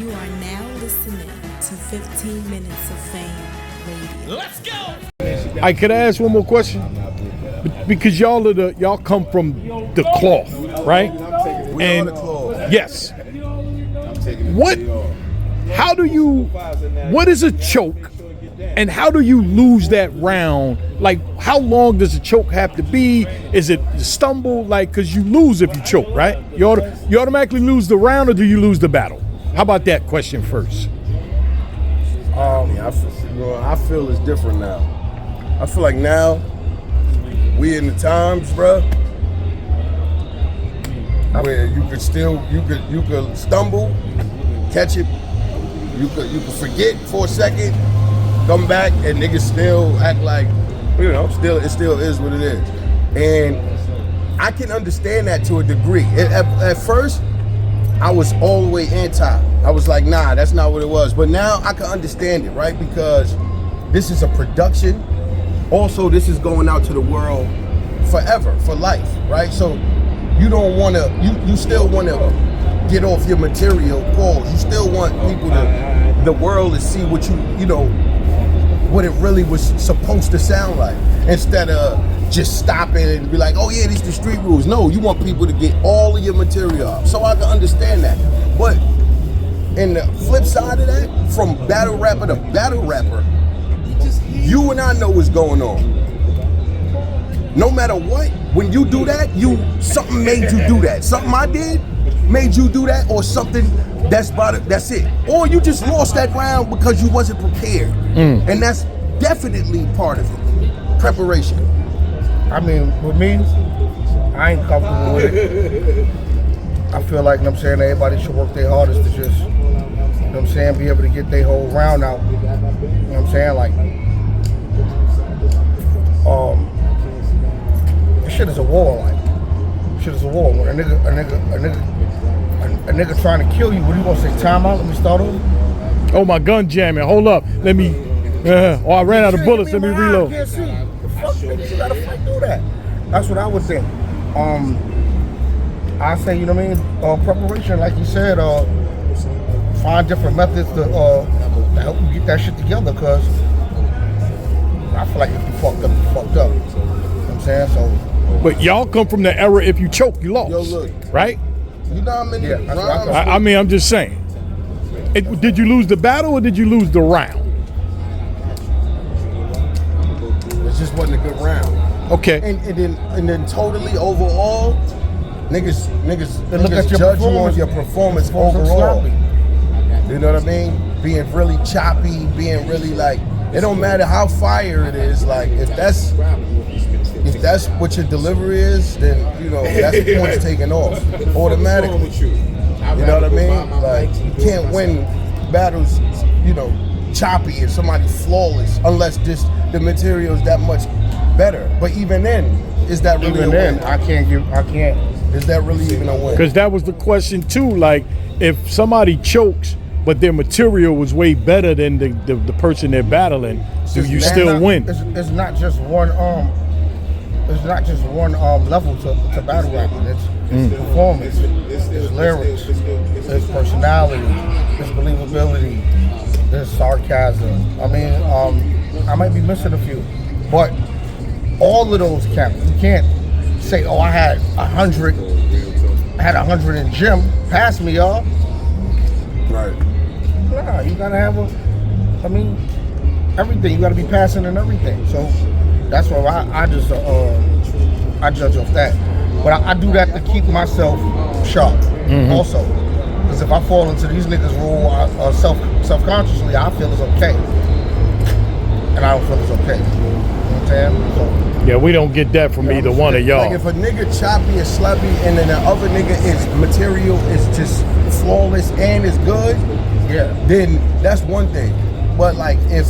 You are now listening to 15 Minutes of Fame Radio. Let's go! Could I ask one more question? Because y'all come from the cloth, right? And the cloth. Yes. What is a choke, and how do you lose that round? Like, how long does a choke have to be? Is it stumble? Like, because you lose if you choke, right? You automatically lose the round, or do you lose the battle? How about that question first? I feel it's different now. I feel like now we in the times, bro, where you could stumble, catch it, you could forget for a second, come back, and niggas still act like, it still is what it is. And I can understand that to a degree. At first, I was all the way anti. I was like, nah, that's not what it was. But now I can understand it, right? Because this is a production. Also, this is going out to the world forever, for life, right? So you don't want to, you still want to get off your material calls. You still want the world to see what what it really was supposed to sound like, instead of just stopping and be like, oh yeah, these the street rules. No, you want people to get all of your material off. So I can understand that. But in the flip side of that, from battle rapper to battle rapper, you and I know what's going on. No matter what, when you do that, something made you do that. Something I did made you do that, or something that's it. Or you just lost that round because you wasn't prepared. And that's definitely part of it. Preparation. I mean, with me, I ain't comfortable with it. I feel like, everybody should work their hardest to just, be able to get their whole round out. Shit is a war, shit is a war. When a nigga trying to kill you, what are you gonna say? Time out, let me start over? Oh, my gun jamming, hold up, let me, I ran out of bullets, let me reload. I can't see. The fuck, niggas, you gotta fight through that. That's what I would think. I say, preparation, like you said, find different methods to help you get that shit together, because I feel like if you fucked up, you fucked up. You know what I'm saying? So. But y'all come from the era, if you choke, you lost. Yo, look. Right? You know how many rounds? I mean, I'm just saying. Did you lose the battle, or did you lose the round? It just wasn't a good round. Okay. And then totally overall, niggas look at your judge you on your performance overall. You know what I mean? Being really choppy, being really like, it don't matter how fire it is, like if that's what your delivery is, then that's the points taken off automatically. You know what I mean? Like, you can't win battles, choppy and somebody flawless unless the material is that much better. But even then, is that really a win? I can't. Is that really even a win? Because that was the question too. Like, if somebody chokes, but their material was way better than the person they're battling, do you still win? It's not just one level to battle rapping. It's performance, it's lyrics, it's personality, it's believability, there's sarcasm. I mean, I might be missing a few, but all of those count. You can't say, oh, I had 100 in gym, pass me, y'all. Right. Nah, you gotta have everything. You gotta be passing and everything. So that's why I just I judge off that. But I do that to keep myself sharp, also. Because if I fall into these niggas' rule self-consciously, I feel it's okay. And I don't feel it's okay. You know what I'm saying? So, yeah, we don't get that from either one of y'all. Like, if a nigga choppy and sloppy and then the other nigga is material is just flawless and is good, then that's one thing. But like, if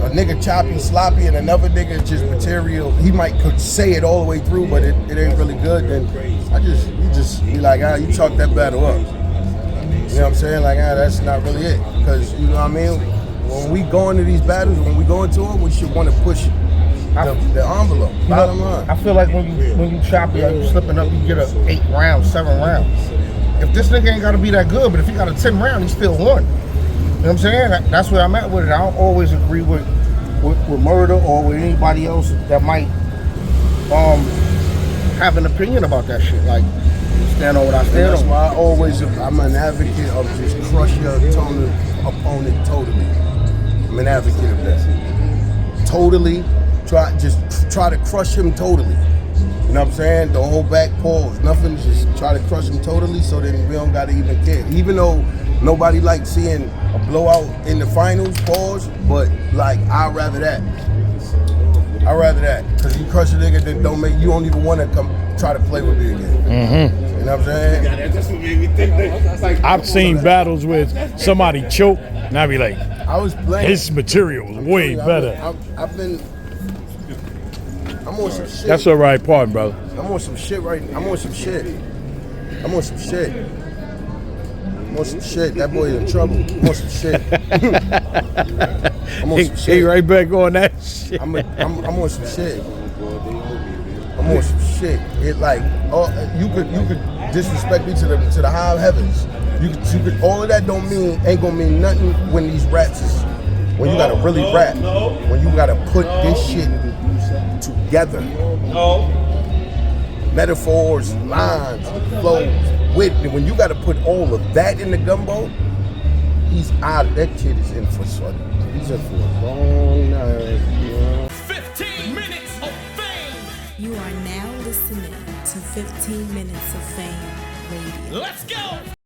a nigga choppy, sloppy, and another nigga just material, he could say it all the way through, but it ain't really good, then you just be like, you chalk that battle up. You know what I'm saying? Like, that's not really it. Because, you know what I mean? When we go into these battles, when we go into them, we should want to push the envelope. Bottom line. I feel like when you choppy, you slipping up, you get 8 rounds, 7 rounds. if this nigga ain't gotta be that good, but if he got a 10 round, he still won. You know what I'm saying? That's where I'm at with it. I don't always agree with Murda or with anybody else that might have an opinion about that shit. Like, stand on what I stand That's on. why I'm an advocate of just crush your opponent totally. I'm an advocate of that. Totally, try to crush him totally. You know what I'm saying? Don't hold back, pause, nothing. Just try to crush him totally, so then we don't gotta even care. Even though nobody likes seeing a blowout in the finals, pause. But like, I'd rather that. Cause you crush a nigga, then you don't even want to come try to play with me again. Mm-hmm. You know what I'm saying? That's what made me think that. I've seen battles with somebody choke, and I be like, I was playing. his material was way better. I'm on some shit. That's all right, pardon, brother. I'm on some shit right now. I'm on some shit. That boy in trouble. I'm on some shit. He right back on that shit. I'm on some shit. I'm on some shit. It like, you could disrespect me to the high heavens. You could all of that ain't gonna mean nothing when these raps is, when you gotta really rap, when you gotta put this shit together. Metaphors, lines, flows, wit. When you gotta put all of that in the gumbo, he's out. That kid is in for something. He's in for a long night. 15 minutes of fame. You are now listening to 15 Minutes of Fame Radio. Let's go.